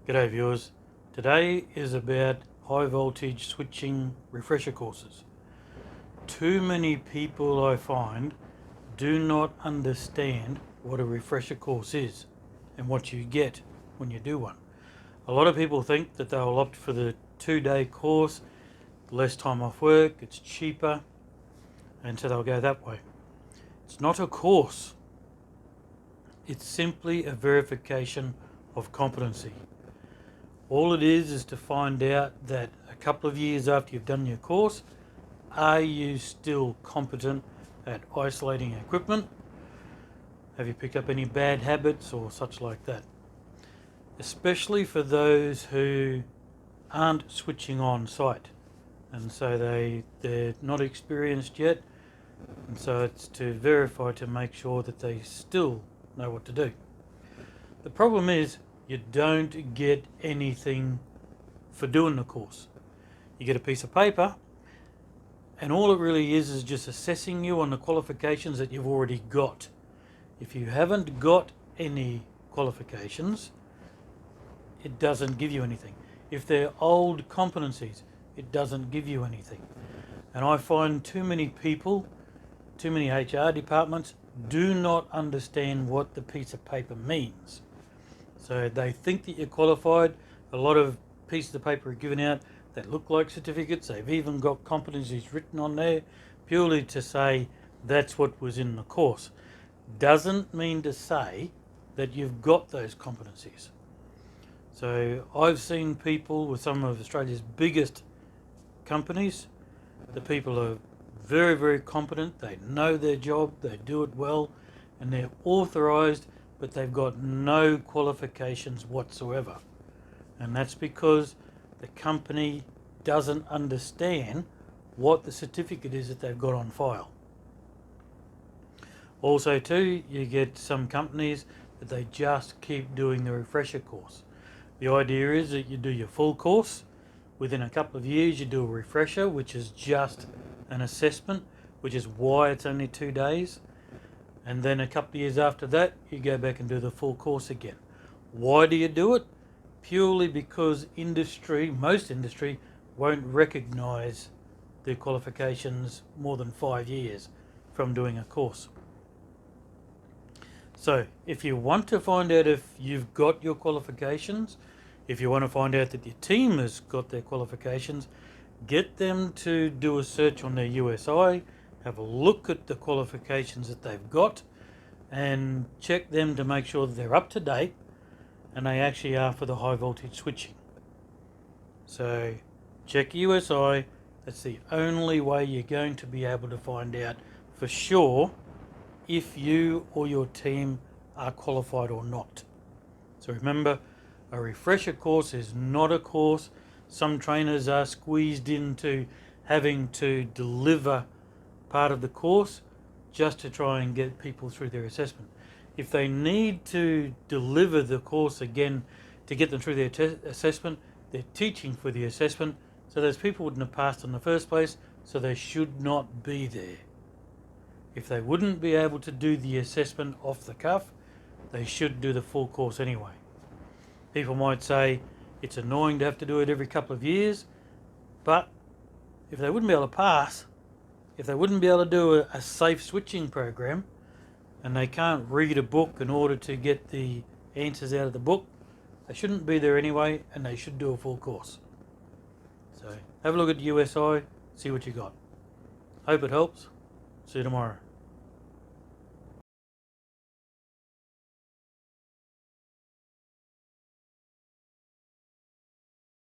G'day viewers. Today is about high voltage switching refresher courses. Too many people I find do not understand what a refresher course is and what you get when you do one. A lot of people think that they'll opt for the 2-day course, less time off work, it's cheaper, and so they'll go that way. It's not a course. It's simply a verification of competency. All it is to find out that a couple of years after you've done your course, are you still competent at isolating equipment? Have you picked up any bad habits or such like that? Especially for those who aren't switching on site, and so they're not experienced yet, and so it's to verify to make sure that they still know what to do. The problem is you don't get anything for doing the course. You get a piece of paper, and all it really is just assessing you on the qualifications that you've already got. If you haven't got any qualifications, it doesn't give you anything. If they're old competencies, it doesn't give you anything. And I find too many people, too many HR departments do not understand what the piece of paper means. So they think that you're qualified. A lot of pieces of paper are given out that look like certificates. They've even got competencies written on there purely to say that's what was in the course. Doesn't mean to say that you've got those competencies. So I've seen people with some of Australia's biggest companies. The people are very, very competent. They know their job. They do it well, and they're authorised, but they've got no qualifications whatsoever. And that's because the company doesn't understand what the certificate is that they've got on file. Also too, you get some companies that they just keep doing the refresher course. The idea is that you do your full course. Within a couple of years you do a refresher, which is just an assessment, which is why it's only 2 days. And then a couple of years after that, you go back and do the full course again. Why do you do it? Purely because most industry won't recognise the qualifications more than 5 years from doing a course. So if you want to find out if you've got your qualifications, if you want to find out that your team has got their qualifications, get them to do a search on their USI, have a look at the qualifications that they've got, and check them to make sure that they're up to date and they actually are for the high voltage switching. So check USI. That's the only way you're going to be able to find out for sure if you or your team are qualified or not. So remember, a refresher course is not a course. Some trainers are squeezed into having to deliver part of the course just to try and get people through their assessment. If they need to deliver the course again to get them through their assessment, they're teaching for the assessment, so those people wouldn't have passed in the first place, so they should not be there. If they wouldn't be able to do the assessment off the cuff, they should do the full course anyway. People might say it's annoying to have to do it every couple of years, but if they wouldn't be able to pass, if they wouldn't be able to do a safe switching program, and they can't read a book in order to get the answers out of the book, they shouldn't be there anyway, and they should do a full course. So have a look at USI, see what you got. Hope it helps. See you tomorrow.